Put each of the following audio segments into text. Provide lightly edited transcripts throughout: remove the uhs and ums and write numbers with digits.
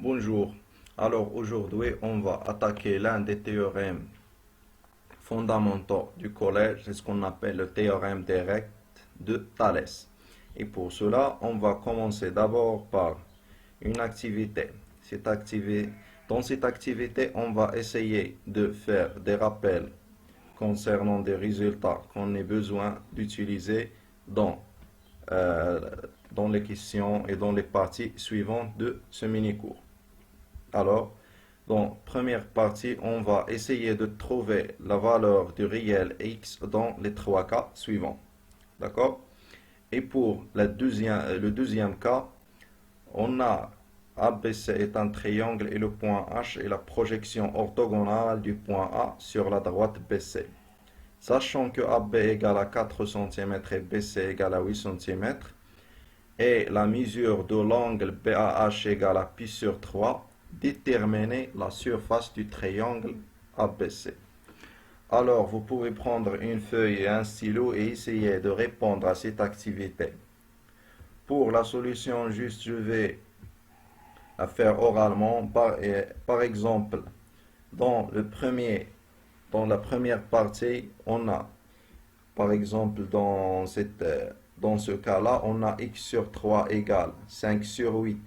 Bonjour. Alors aujourd'hui, on va attaquer l'un des théorèmes fondamentaux du collège, c'est ce qu'on appelle le théorème direct de Thalès. Et pour cela, on va commencer d'abord par une activité. Dans cette activité, on va essayer de faire des rappels concernant des résultats qu'on ait besoin d'utiliser dans, euh, dans les questions et dans les parties suivantes de ce mini-cours. Alors, dans la première partie, on va essayer de trouver la valeur du réel x dans les trois cas suivants. D'accord? Et pour le deuxième cas, on a ABC est un triangle et le point H est la projection orthogonale du point A sur la droite BC. Sachant que AB égale à 4 cm et BC égale à 8 cm, et la mesure de l'angle BAH égale à pi sur 3, déterminer la surface du triangle ABC. Alors, vous pouvez prendre une feuille et un stylo et essayer de répondre à cette activité. Pour la solution, juste je vais la faire oralement. Par exemple, dans la première partie, on a, par exemple, dans ce cas-là, on a x sur 3 égale 5 sur 8.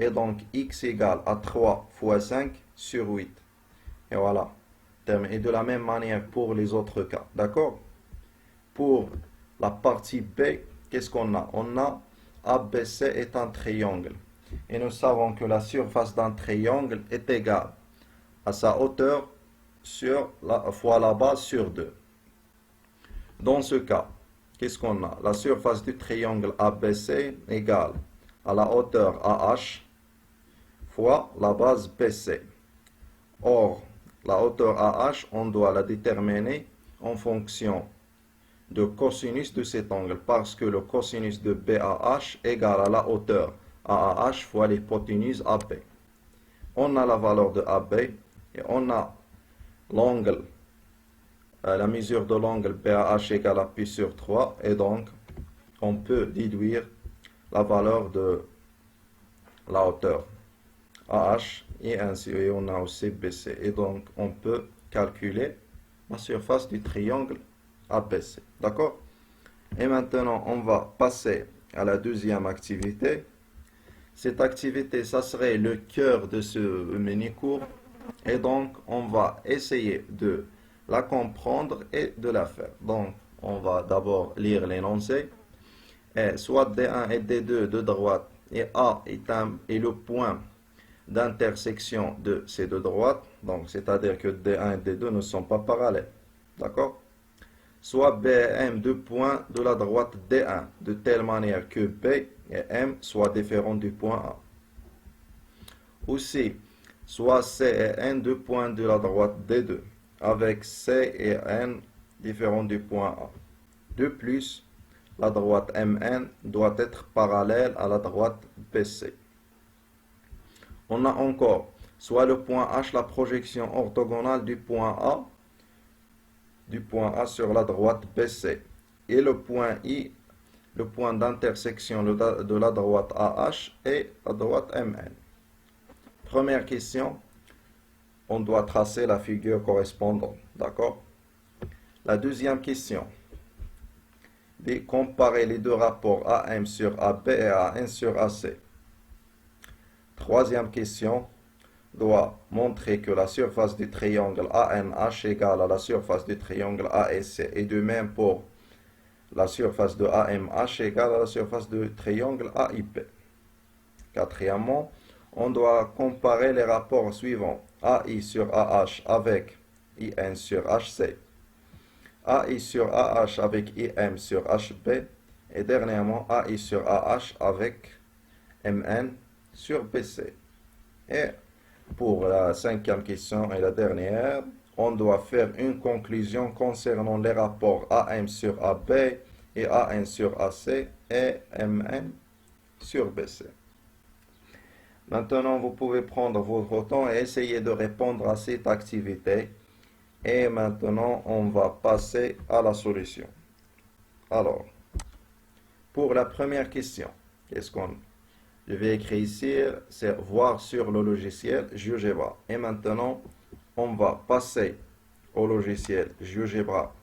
Et donc, x égale à 3 fois 5 sur 8. Et voilà. Et de la même manière pour les autres cas. D'accord? Pour la partie B, qu'est-ce qu'on a? On a ABC est un triangle. Et nous savons que la surface d'un triangle est égale à sa hauteur fois la base sur 2. Dans ce cas, qu'est-ce qu'on a? La surface du triangle ABC égale à la hauteur AH fois la base BC. Or, la hauteur AH, on doit la déterminer en fonction de cosinus de cet angle, parce que le cosinus de BAH égale à la hauteur AH fois l'hypoténuse AB. On a la valeur de AB et on a l'angle, la mesure de l'angle BAH égale à pi sur 3, et donc on peut déduire la valeur de la hauteur AH et ainsi, et on a aussi BC. Et donc, on peut calculer la surface du triangle ABC. D'accord? Et maintenant, on va passer à la deuxième activité. Cette activité, ça serait le cœur de ce mini-cours. Et donc, on va essayer de la comprendre et de la faire. Donc, on va d'abord lire l'énoncé. Soit D1 et D2 de droite et A est le point d'intersection de ces deux droites, donc c'est-à-dire que D1 et D2 ne sont pas parallèles, d'accord? Soit B et M, deux points de la droite D1, de telle manière que B et M soient différents du point A. Aussi, soit C et N, deux points de la droite D2, avec C et N différents du point A. De plus, la droite MN doit être parallèle à la droite BC. On a encore soit le point H, la projection orthogonale du point A sur la droite BC, et le point I, le point d'intersection de la droite AH et la droite MN. Première question, on doit tracer la figure correspondante, d'accord? La deuxième question, comparer les deux rapports AM sur AB et AN sur AC. Troisième question, doit montrer que la surface du triangle ANH égale à la surface du triangle AEC, et de même pour la surface de AMH égale à la surface du triangle AIP. Quatrièmement, on doit comparer les rapports suivants: AI sur AH avec IN sur HC, AI sur AH avec IM sur HB, et dernièrement AI sur AH avec MN sur BC. Et pour la cinquième question et la dernière, on doit faire une conclusion concernant les rapports AM sur AB et AN sur AC et MN sur BC. Maintenant, vous pouvez prendre votre temps et essayer de répondre à cette activité. Et maintenant, on va passer à la solution. Alors, pour la première question, Je vais écrire ici, c'est voir sur le logiciel GeoGebra. Et maintenant, on va passer au logiciel GeoGebra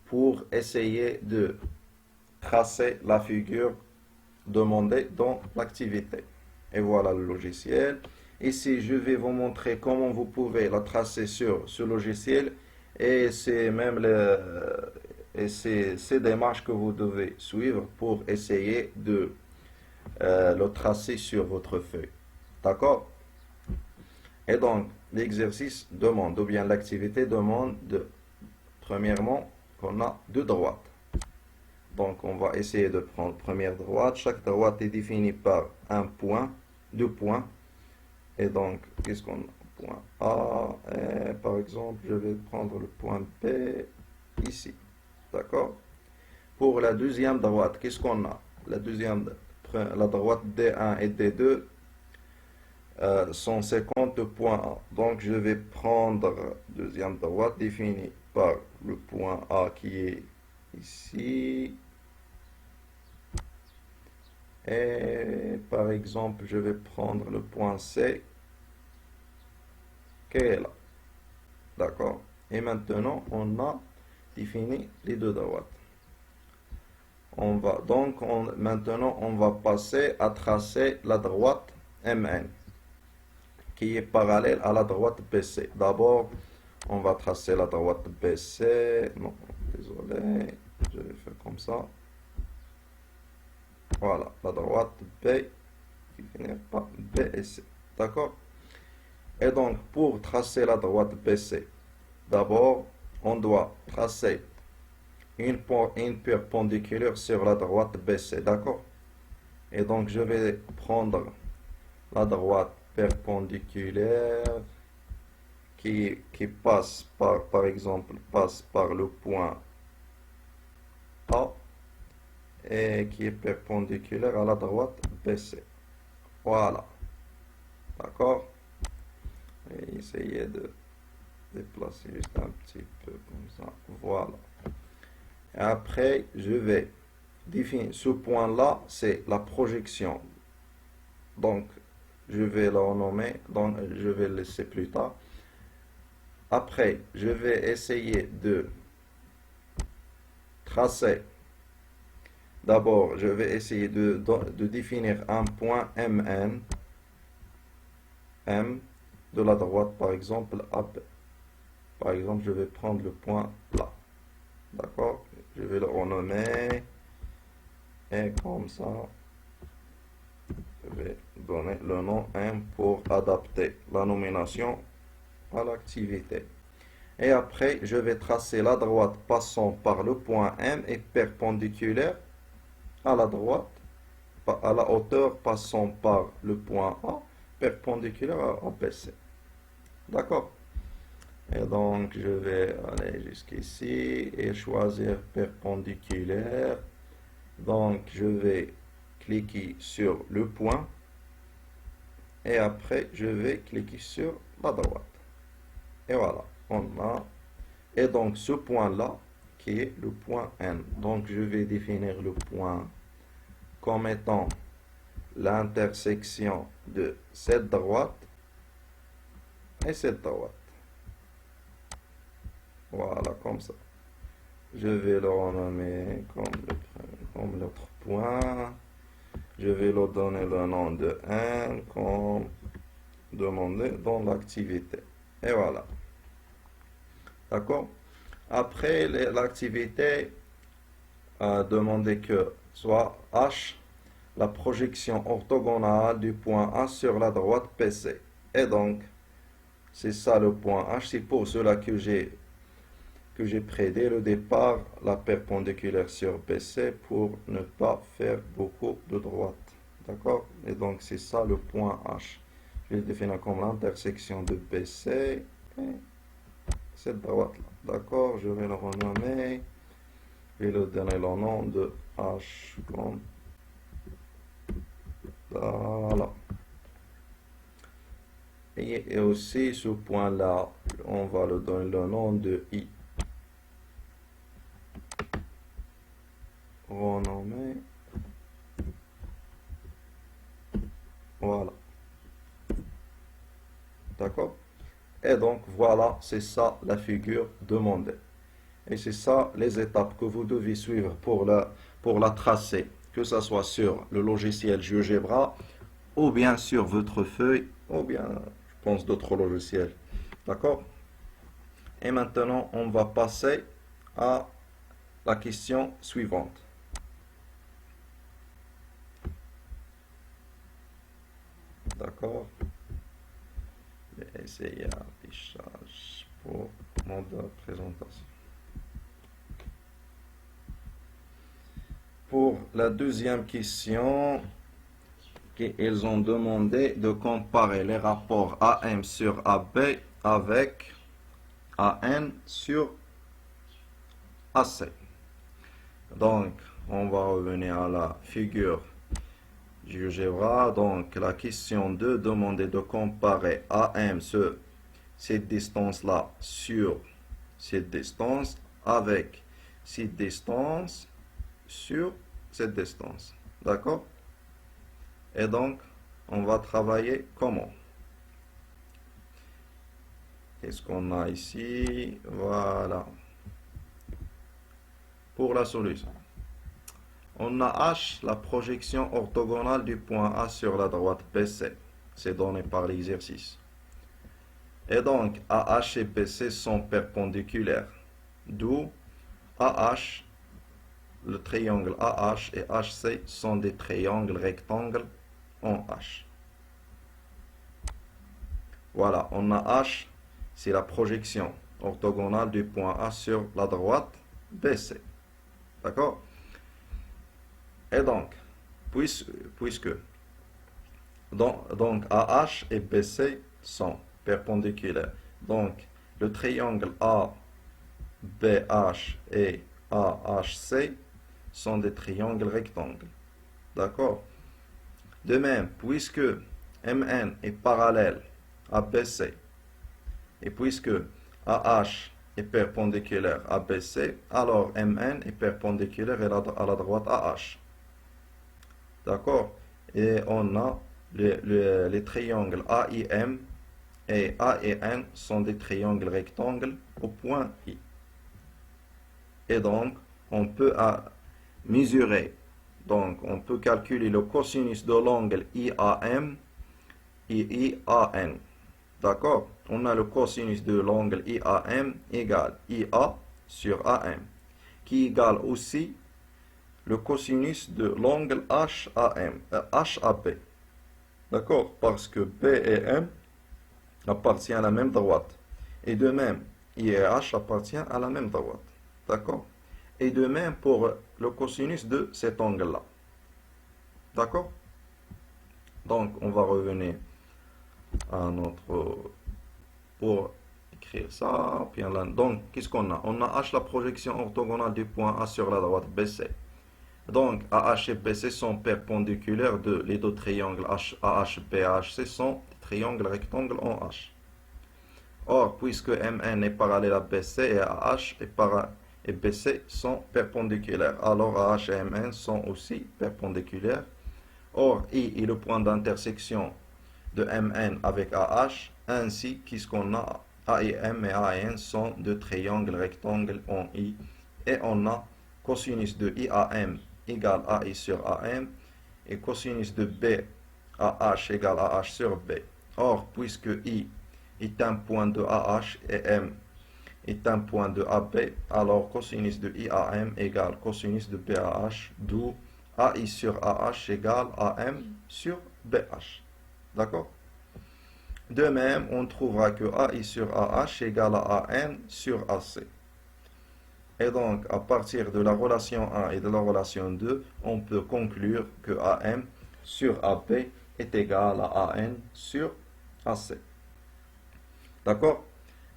pour essayer de tracer la figure demandée dans l'activité. Et voilà le logiciel. Ici, je vais vous montrer comment vous pouvez la tracer sur ce logiciel et c'est même ces démarches que vous devez suivre pour essayer de le tracer sur votre feuille. D'accord? Et donc, l'exercice demande, ou bien l'activité demande, premièrement, qu'on a deux droites. Donc, on va essayer de prendre première droite. Chaque droite est définie par un point, deux points. Et donc, qu'est-ce qu'on a? Point A, et par exemple, je vais prendre le point B ici. D'accord? Pour la deuxième droite, qu'est-ce qu'on a? La droite D1 et D2 sont 50 points A. Donc, je vais prendre deuxième droite définie par le point A qui est ici. Et par exemple, je vais prendre le point C qui est là. D'accord? Et maintenant, on a défini les deux droites. Maintenant, on va passer à tracer la droite MN qui est parallèle à la droite BC. D'abord, on va tracer la droite BC. Non, désolé, je vais faire comme ça. Voilà, la droite B qui finit par BC. D'accord? Et donc, pour tracer la droite BC, d'abord, on doit tracer une perpendiculaire sur la droite BC. D'accord? Et donc, je vais prendre la droite perpendiculaire qui passe par exemple, passe par le point A et qui est perpendiculaire à la droite BC. Voilà. D'accord? Et essayez de déplacer juste un petit peu comme ça. Voilà. Et après, je vais définir ce point-là, c'est la projection. Donc, je vais le renommer, donc je vais le laisser plus tard. Après, je vais essayer de tracer. D'abord, je vais essayer de définir un point MN, M de la droite, par exemple, AB. Par exemple, je vais prendre le point là. D'accord? Je vais le renommer. Et comme ça, je vais donner le nom M pour adapter la nomination à l'activité. Et après, je vais tracer la droite passant par le point M et perpendiculaire à la droite, à la hauteur passant par le point A, perpendiculaire à BC. D'accord? Et donc, je vais aller jusqu'ici et choisir perpendiculaire. Donc, je vais cliquer sur le point et après, je vais cliquer sur la droite. Et voilà, on a. Et donc, ce point-là, qui est le point N. Donc, je vais définir le point comme étant l'intersection de cette droite et cette droite. Voilà, comme ça. Je vais le renommer comme l'autre point. Je vais leur donner le nom de N comme demandé dans l'activité. Et voilà. D'accord? Après, l'activité a demandé que soit H la projection orthogonale du point A sur la droite PC. Et donc, c'est ça le point H. C'est pour cela que j'ai pris dès le départ la perpendiculaire sur PC pour ne pas faire beaucoup de droite. D'accord? Et donc, c'est ça le point H. Je vais le définir comme l'intersection de PC et cette droite-là. D'accord? Je vais le renommer. Je vais lui donner le nom de H comme voilà. Et aussi, ce point-là, on va le donner le nom de I. Renommer D'accord? Et donc, voilà, c'est ça la figure demandée. Et c'est ça les étapes que vous devez suivre pour la tracer, que ce soit sur le logiciel GeoGebra ou bien sur votre feuille, ou bien, je pense, d'autres logiciels. D'accord? Et maintenant, on va passer à la question suivante. D'accord? Je vais essayer affichage pour mode de présentation. Pour la deuxième question, ils ont demandé de comparer les rapports AM sur AB avec AN sur AC. Donc, on va revenir à la figure GeoGebra. Donc, la question 2 demandait de comparer AM sur cette distance-là sur cette distance avec cette distance sur cette distance. D'accord? Et donc, on va travailler comment? Qu'est-ce qu'on a ici? Voilà. Pour la solution. On a H, la projection orthogonale du point A sur la droite BC. C'est donné par l'exercice. Et donc, AH et BC sont perpendiculaires. D'où AH, le triangle AH et HC sont des triangles rectangles en H. Voilà, on a H, c'est la projection orthogonale du point A sur la droite BC. D'accord? Et donc, puisque donc AH et BC sont perpendiculaires, donc le triangle ABH et AHC sont des triangles rectangles. D'accord? De même, puisque MN est parallèle à BC et puisque AH est perpendiculaire à BC, alors MN est perpendiculaire à la droite AH. D'accord? Et on a les triangles AIM et AEN sont des triangles rectangles au point I. Et donc, on peut mesurer, donc on peut calculer le cosinus de l'angle IAM et IAN. D'accord? On a le cosinus de l'angle IAM égale IA sur AM, qui égale aussi le cosinus de l'angle HAB. D'accord? Parce que B et M appartiennent à la même droite. Et de même, I et H appartiennent à la même droite. D'accord? Et de même pour le cosinus de cet angle-là. D'accord? Donc, on va revenir à notre... pour écrire ça. Puis là, donc, qu'est-ce qu'on a? On a H, la projection orthogonale du point A sur la droite BC. Donc, AH et BC sont perpendiculaires les deux triangles AH, BHC sont des triangles rectangles en H. Or, puisque MN est parallèle à BC et AH et BC sont perpendiculaires, alors AH et MN sont aussi perpendiculaires. Or, I est le point d'intersection de MN avec AH, ainsi qu'est-ce qu'on a AIM et AN sont deux triangles rectangles en I, et on a cosinus de IAM égale AI sur AM et cosinus de BAH égale AH sur B. Or, puisque I est un point de AH et M est un point de AB, alors cosinus de IAM égale cosinus de BAH, d'où AI sur AH égale AM sur BH. D'accord? De même, on trouvera que AI sur AH égale à AN sur AC. Et donc, à partir de la relation 1 et de la relation 2, on peut conclure que AM sur AB est égal à AN sur AC. D'accord?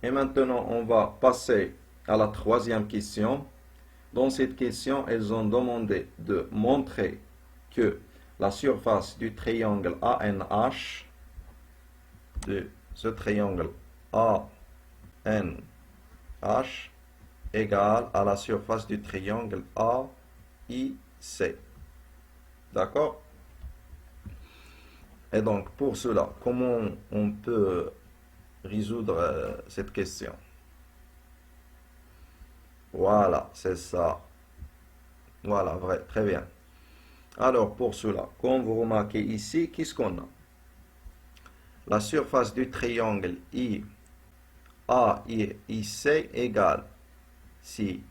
Et maintenant, on va passer à la troisième question. Dans cette question, elles ont demandé de montrer que la surface du triangle ANH, de ce triangle ANH, égale à la surface du triangle AIC. D'accord? Et donc, pour cela, comment on peut résoudre cette question. Voilà, c'est ça. Voilà, vrai, très bien. Alors, pour cela, comme vous remarquez ici, qu'est-ce qu'on a? La surface du triangle AIC égale, si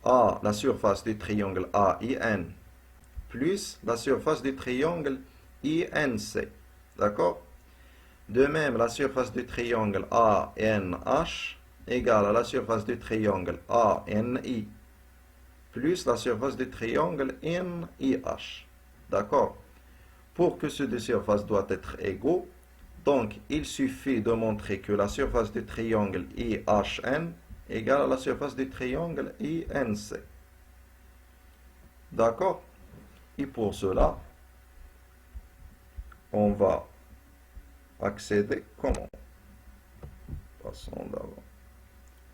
A, la surface du triangle AIN, plus la surface du triangle INC. D'accord? De même, la surface du triangle ANH égale à la surface du triangle ANI plus la surface du triangle NIH. D'accord? Pour que ces deux surfaces doivent être égaux, donc il suffit de montrer que la surface du triangle IHN égale à la surface du triangle INC. D'accord? Et pour cela, on va accéder comment? Passons d'abord.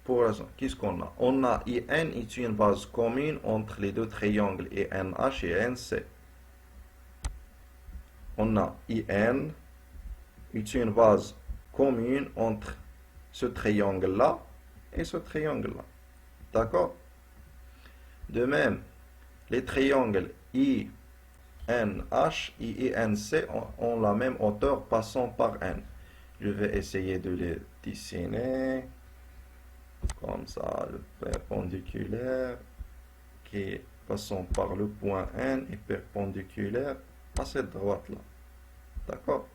Pour l'instant, qu'est-ce qu'on a? On a IN est une base commune entre les deux triangles INH et NC. On a IN est une base commune entre ce triangle-là et ce triangle-là. D'accord? De même, les triangles INH et INC ont la même hauteur passant par N. Je vais essayer de les dessiner comme ça, le perpendiculaire qui passant par le point N est perpendiculaire à cette droite-là. D'accord?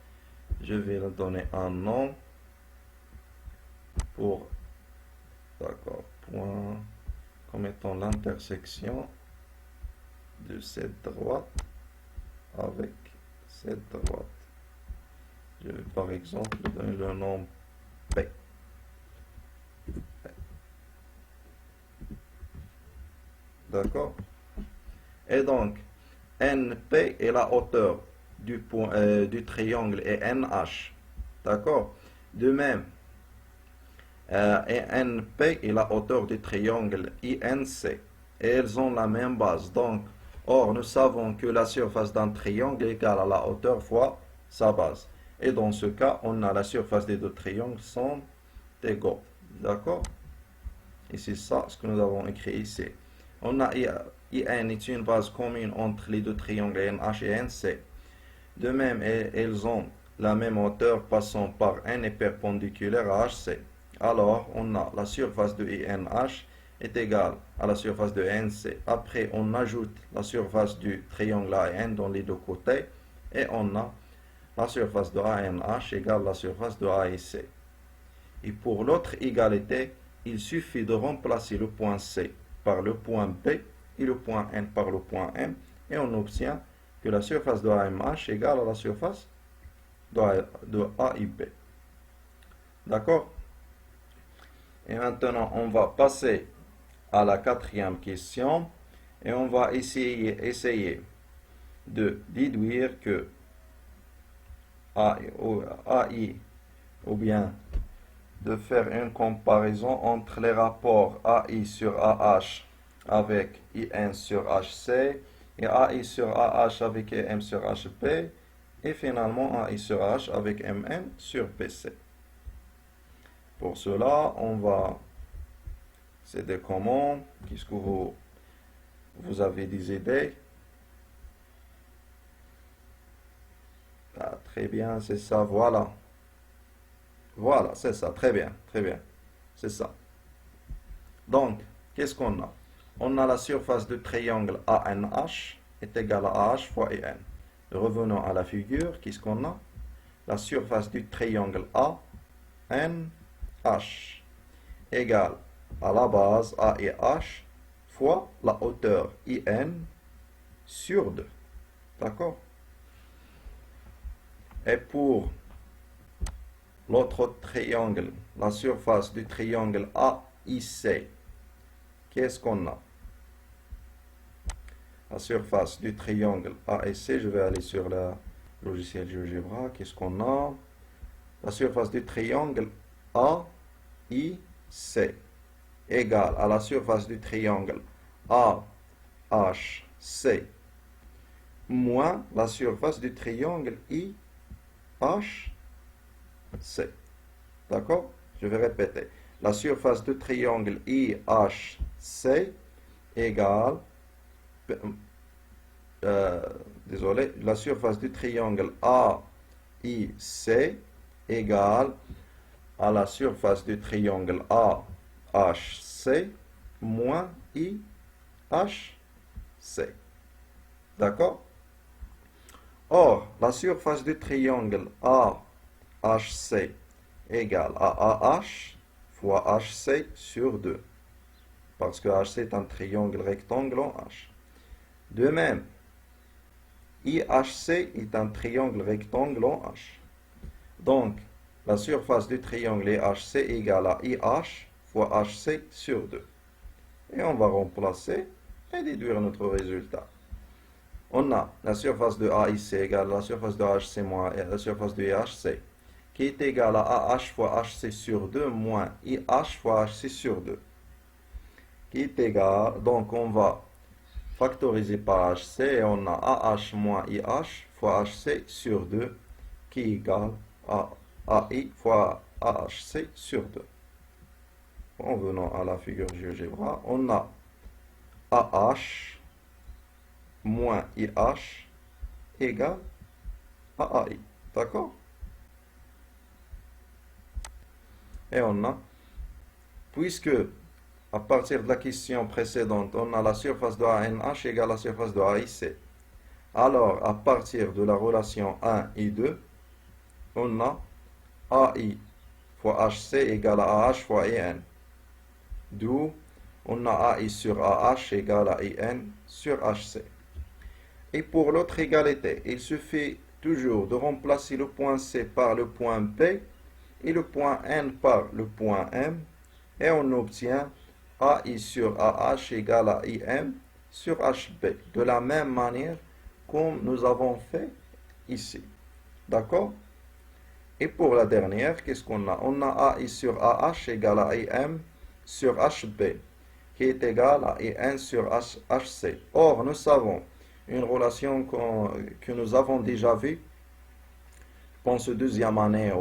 Je vais leur donner un nom pour, d'accord, point comme étant l'intersection de cette droite avec cette droite. Je vais par exemple donner le nom P. D'accord? Et donc, NP est la hauteur du triangle et NH. D'accord? De même, NP est la hauteur du triangle INC. Et elles ont la même base. Donc, or, nous savons que la surface d'un triangle est égale à la hauteur fois sa base. Et dans ce cas, on a la surface des deux triangles sont égaux. D'accord? Et c'est ça ce que nous avons écrit ici. On a IN est une base commune entre les deux triangles NH et NC. De même, elles ont la même hauteur passant par N et perpendiculaire à HC. Alors, on a la surface de INH est égale à la surface de NC. Après, on ajoute la surface du triangle AN dans les deux côtés et on a la surface de ANH égale à la surface de AIC. Et pour l'autre égalité, il suffit de remplacer le point C par le point B et le point N par le point M et on obtient que la surface de AMH égale à la surface de AIB. D'accord? Et maintenant, on va passer à la quatrième question et on va essayer de déduire que AI ou bien de faire une comparaison entre les rapports AI sur AH avec IN sur HC et AI sur AH avec M sur HP et finalement AI sur H avec MN sur PC. Pour cela, on va céder comment? Qu'est-ce que vous avez des idées? Ah, très bien, c'est ça, voilà. Voilà, c'est ça, très bien, c'est ça. Donc, qu'est-ce qu'on a? On a la surface du triangle ANH est égale à AH fois IN. Revenons à la figure, qu'est-ce qu'on a? La surface du triangle ANH égale à la base A et H fois la hauteur IN sur 2. D'accord? Et pour l'autre triangle, la surface du triangle AIC, qu'est-ce qu'on a? La surface du triangle AIC, je vais aller sur le logiciel GeoGebra, qu'est-ce qu'on a? La surface du triangle AIC égale à la surface du triangle AHC moins la surface du triangle IHC. D'accord? Je vais répéter. La surface du triangle IHC égale, euh, désolé, la surface du triangle AIC égale à la surface du triangle AHC moins IHC. D'accord? Or, la surface du triangle AHC égale à AH fois HC sur 2. Parce que HC est un triangle rectangle en H. De même, IHC est un triangle rectangle en H. Donc, la surface du triangle IHC égale à IH fois HC sur 2. Et on va remplacer et déduire notre résultat. On a la surface de AIC égale à la surface de HC moins la surface de IHC, qui est égale à AH fois HC sur 2 moins IH fois HC sur 2, qui est égal, donc on va factoriser par HC et on a AH moins IH fois HC sur 2, qui est égal à AI fois AHC sur 2. En venant à la figure GeoGebra, on a AH moins IH égale à AI. D'accord? Et on a, puisque à partir de la question précédente, on a la surface de ANH égale à la surface de AIC. Alors, à partir de la relation 1 et 2, on a AI fois HC égale à AH fois IN. D'où on a AI sur AH égale à IN sur HC. Et pour l'autre égalité, il suffit toujours de remplacer le point C par le point B et le point N par le point M, et on obtient AI sur AH égale à IM sur HB, de la même manière comme nous avons fait ici. D'accord? Et pour la dernière, qu'est-ce qu'on a? On a AI sur AH égale à IM sur HB, qui est égal à IN sur HC. Or, nous savons une relation que nous avons déjà vue dans ce deuxième année.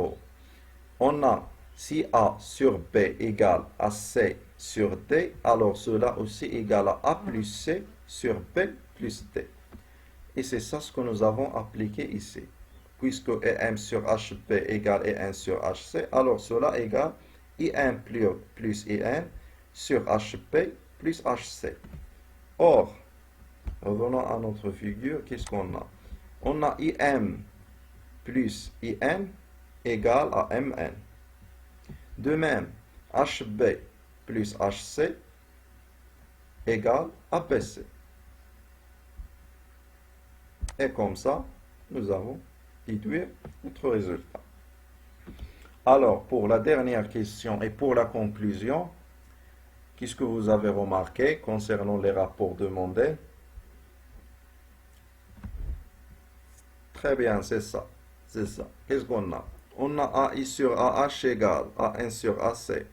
On a si A sur B égale à C sur D, alors cela aussi égale à A plus C sur B plus D. Et c'est ça ce que nous avons appliqué ici. Puisque EM sur HB égale EN sur HC, alors cela égale IM plus IN sur HB plus HC. Or, revenons à notre figure, qu'est-ce qu'on a? On a IM plus IN égale à MN. De même, HB plus HC égale à BC. Et comme ça, nous avons déduit notre résultat. Alors, pour la dernière question et pour la conclusion, qu'est-ce que vous avez remarqué concernant les rapports demandés? Très bien, c'est ça. C'est ça. Qu'est-ce qu'on a? On a AI sur AH égale AN sur AC.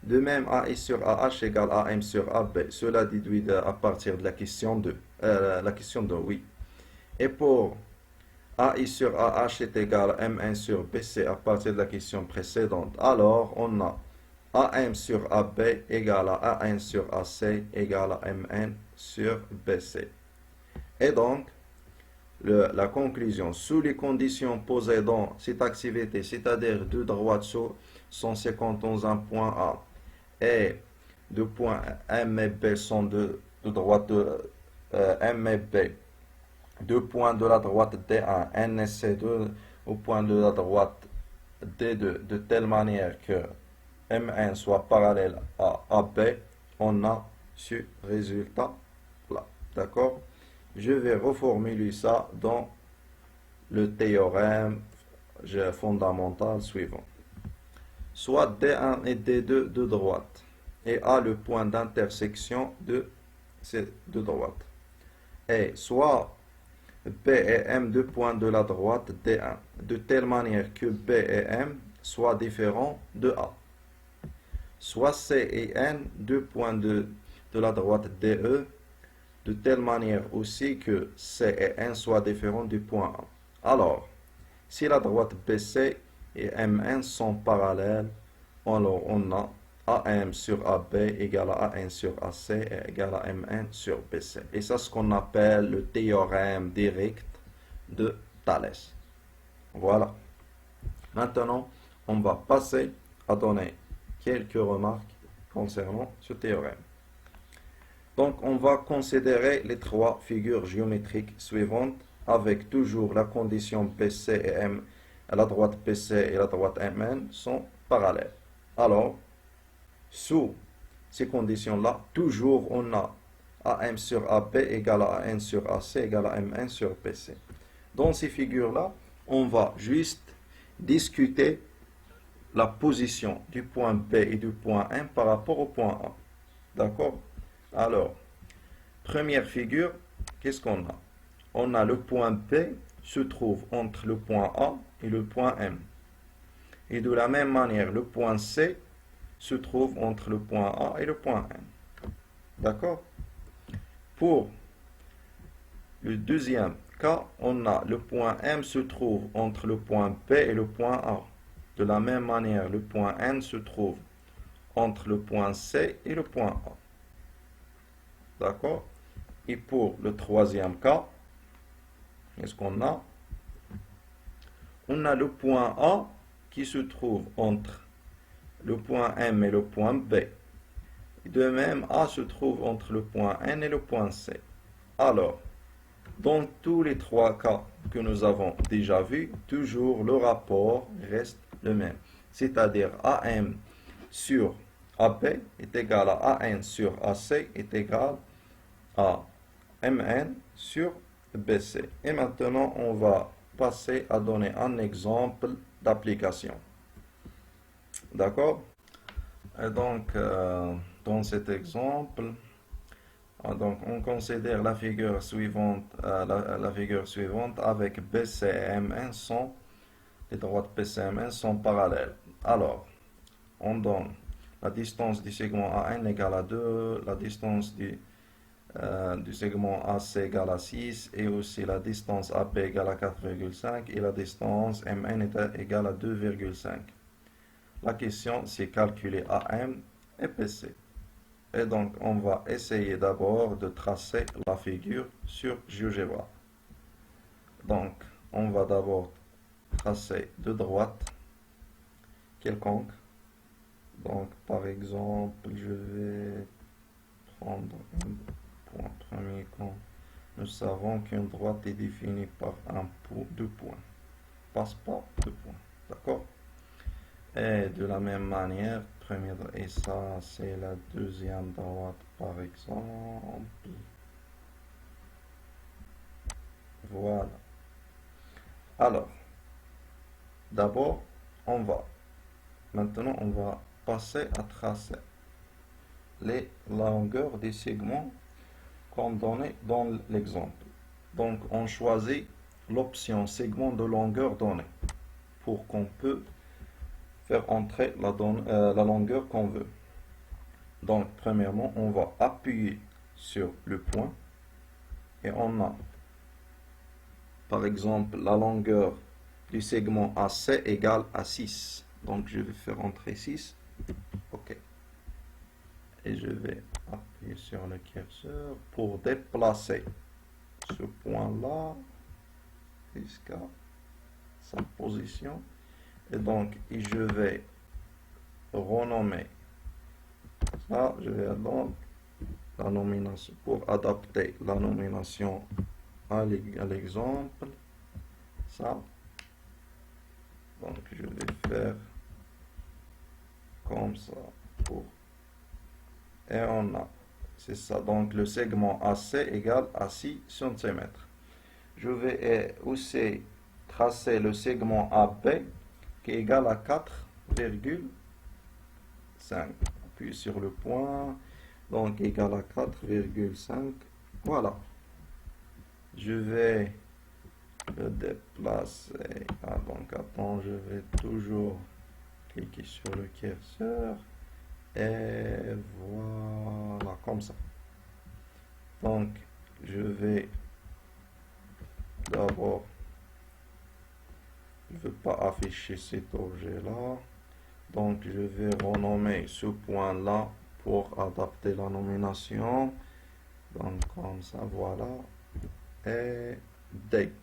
De même, AI sur AH égale AM sur AB. Cela déduit à partir de la question 2. La question 2, oui. Et pour AI sur AH est égal à MN sur BC à partir de la question précédente, alors on a AM sur AB égale à AN sur AC égale à MN sur BC. Et donc, la conclusion, sous les conditions posées dans cette activité, c'est-à-dire deux droites sur 151 un point A et deux points M et B sont de droite de M et B, deux points de la droite D1, N et C2 au point de la droite D2, de telle manière que MN soit parallèle à AB, on a ce résultat-là. D'accord? Je vais reformuler ça dans le théorème fondamental suivant. Soit D1 et D2 de droite, et A le point d'intersection de ces deux droites. Et soit B et M deux points de la droite D1, de telle manière que B et M soient différents de A. Soit C et N deux points de la droite DE, de telle manière aussi que C et N soient différents du point A. Alors, si la droite BC et Mn sont parallèles, alors on a AM sur AB égale à AN sur AC et égale à Mn sur BC. Et ça, c'est ce qu'on appelle le théorème direct de Thalès. Voilà. Maintenant, on va passer à donner quelques remarques concernant ce théorème. Donc, on va considérer les trois figures géométriques suivantes avec toujours la condition BC et M, la droite BC et la droite MN sont parallèles. Alors, sous ces conditions-là, toujours on a AM sur AB égale à AN sur AC égale à MN sur BC. Dans ces figures-là, on va juste discuter la position du point B et du point M par rapport au point A. D'accord? Alors, première figure, qu'est-ce qu'on a? On a le point B se trouve entre le point A et le point M. Et de la même manière, le point C se trouve entre le point A et le point M. D'accord? Pour le deuxième cas, on a le point M se trouve entre le point B et le point A. De la même manière, le point N se trouve entre le point C et le point A. D'accord? Et pour le troisième cas, qu'est-ce qu'on a? On a le point A qui se trouve entre le point M et le point B. De même, A se trouve entre le point N et le point C. Alors, dans tous les trois cas que nous avons déjà vus, toujours le rapport reste le même. C'est-à-dire AM sur AB est égal à AN sur AC est égal à MN sur BC. Et maintenant, on va passer à donner un exemple d'application. D'accord? Et donc, dans cet exemple, donc on considère la figure suivante, la figure suivante avec BC et MN sont, les droites BC et MN sont parallèles. Alors, on donne la distance du segment AN égale à 2, la distance du segment AC égale à 6 et aussi la distance AB égale à 4,5 et la distance MN est égale à 2,5. La question, c'est calculer AM et BC. Et donc, on va essayer d'abord de tracer la figure sur GeoGebra. Donc, on va d'abord tracer deux droites quelconques. Donc, par exemple, je vais prendre un point premier quand nous savons qu'une droite est définie par deux points. Passe pas deux points. D'accord? Et de la même manière, et ça, c'est la deuxième droite, par exemple. Voilà. Alors, d'abord, maintenant, on va passer à tracer la longueur des segments qu'on donnait dans l'exemple. Donc, on choisit l'option segment de longueur donnée pour qu'on peut faire entrer la longueur qu'on veut. Donc, premièrement, on va appuyer sur le point et on a, par exemple, la longueur du segment AC égale à 6. Donc, je vais faire entrer 6. OK. Et je vais appuyer sur le curseur pour déplacer ce point-là jusqu'à sa position. Et donc, je vais renommer ça. Je vais donc la nomination pour adapter la nomination à l'exemple. Ça. Donc, je vais faire comme ça pour. Et on a, c'est ça. Donc, le segment AC égale à 6 cm. Je vais aussi tracer le segment AB qui est égal à 4,5. Appuie sur le point, donc égal à 4,5. Voilà. Je vais le déplacer. Ah, donc attends, je vais toujours cliquer sur le curseur. Et voilà, comme ça. Donc, je vais d'abord je ne veux pas afficher cet objet-là. Donc, je vais renommer ce point-là pour adapter la nomination. Donc, comme ça, voilà. Et D.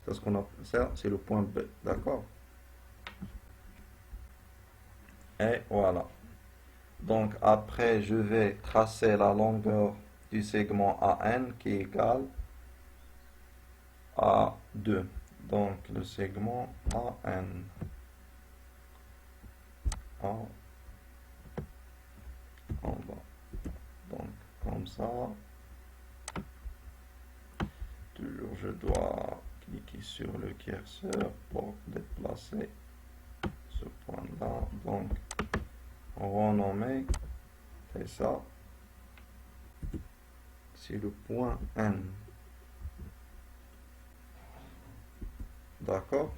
C'est ce qu'on a, ça, c'est le point B. D'accord? Et voilà. Donc, après, je vais tracer la longueur du segment AN qui est égal à 2. Donc, le segment AN. En bas. Donc, comme ça. Toujours, je dois cliquer sur le curseur pour déplacer ce point-là. Donc, renommer. C'est ça. C'est le point N. D'accord?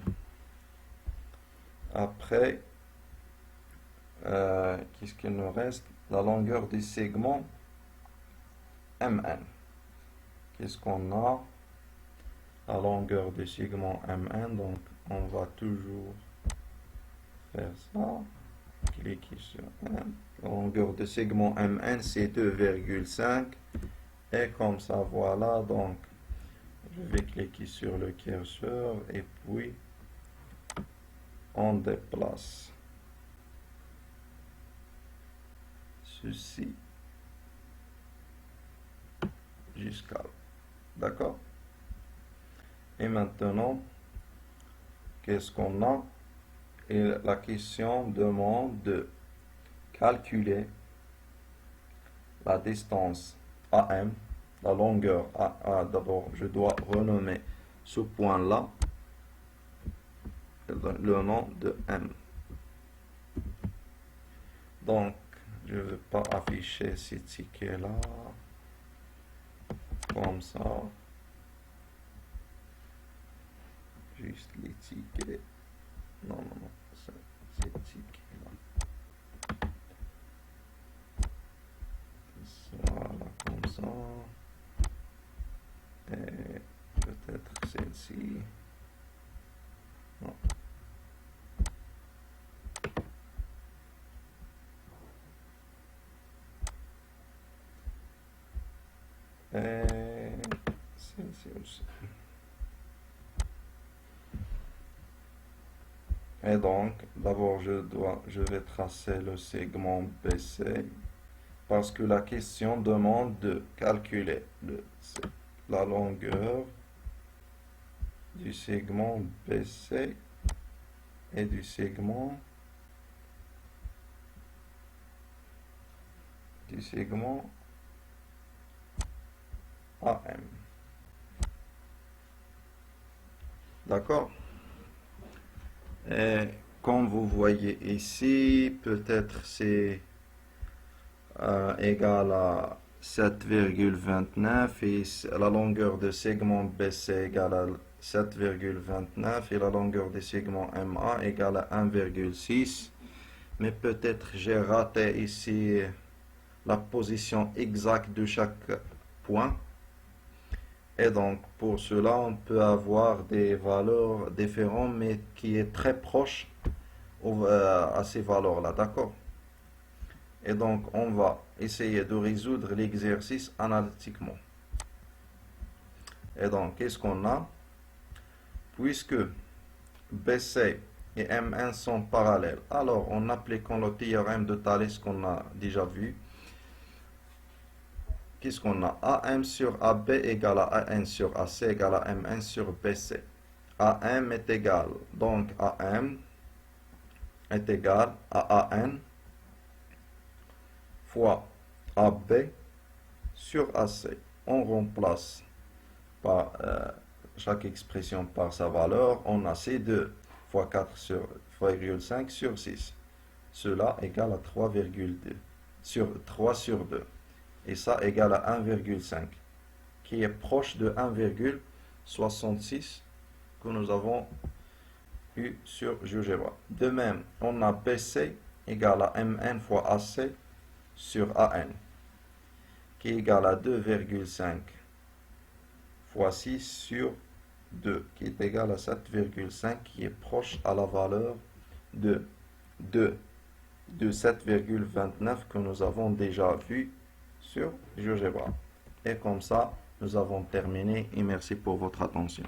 Après, qu'est-ce qu'il nous reste? La longueur du segment MN. Qu'est-ce qu'on a? La longueur du segment MN. Donc, on va toujours faire ça. Cliquer sur N. La longueur du segment MN, c'est 2,5. Et comme ça, voilà. Donc, je vais cliquer sur le curseur et puis on déplace ceci jusqu'à là. D'accord? Et maintenant, qu'est-ce qu'on a? Et la question demande de calculer la distance AM, la longueur AA. D'abord, je dois renommer ce point-là le nom de M. Donc, je ne veux pas afficher ces tickets-là comme ça. Juste les tickets. Non, ces tickets-là. Voilà, comme ça. Et peut-être celle-ci. Non. Et celle-ci aussi. Et donc, d'abord, je vais tracer le segment BC parce que la question demande de calculer la longueur du segment BC et du segment AM. D'accord? Et comme vous voyez ici, peut-être c'est égal à 7,29 et la longueur de segment BC égale à 7,29 et la longueur du segment MA égale à 1,6. Mais peut-être j'ai raté ici la position exacte de chaque point. Et donc, pour cela, on peut avoir des valeurs différentes, mais qui est très proche à ces valeurs-là, d'accord? Et donc, on va essayer de résoudre l'exercice analytiquement. Et donc, qu'est-ce qu'on a? Puisque BC et MN sont parallèles, alors en appliquant le théorème de Thalès qu'on a déjà vu, qu'est-ce qu'on a? AM sur AB égale à AN sur AC égale à MN sur BC. AM est égal, donc AM est égal à AN fois AB sur AC. On remplace par chaque expression par sa valeur. On a C2 fois 4 sur 3,5 sur 6. Cela égale à 3,2 sur 3 sur 2. Et ça égale à 1,5, qui est proche de 1,66 que nous avons eu sur GeoGebra. De même, on a BC égale à MN fois AC sur AN, qui est égal à 2,5 fois 6 sur 2 qui est égal à 7,5 qui est proche à la valeur de 2 de 7,29 que nous avons déjà vu sur GeoGebra. Et comme ça, nous avons terminé et merci pour votre attention.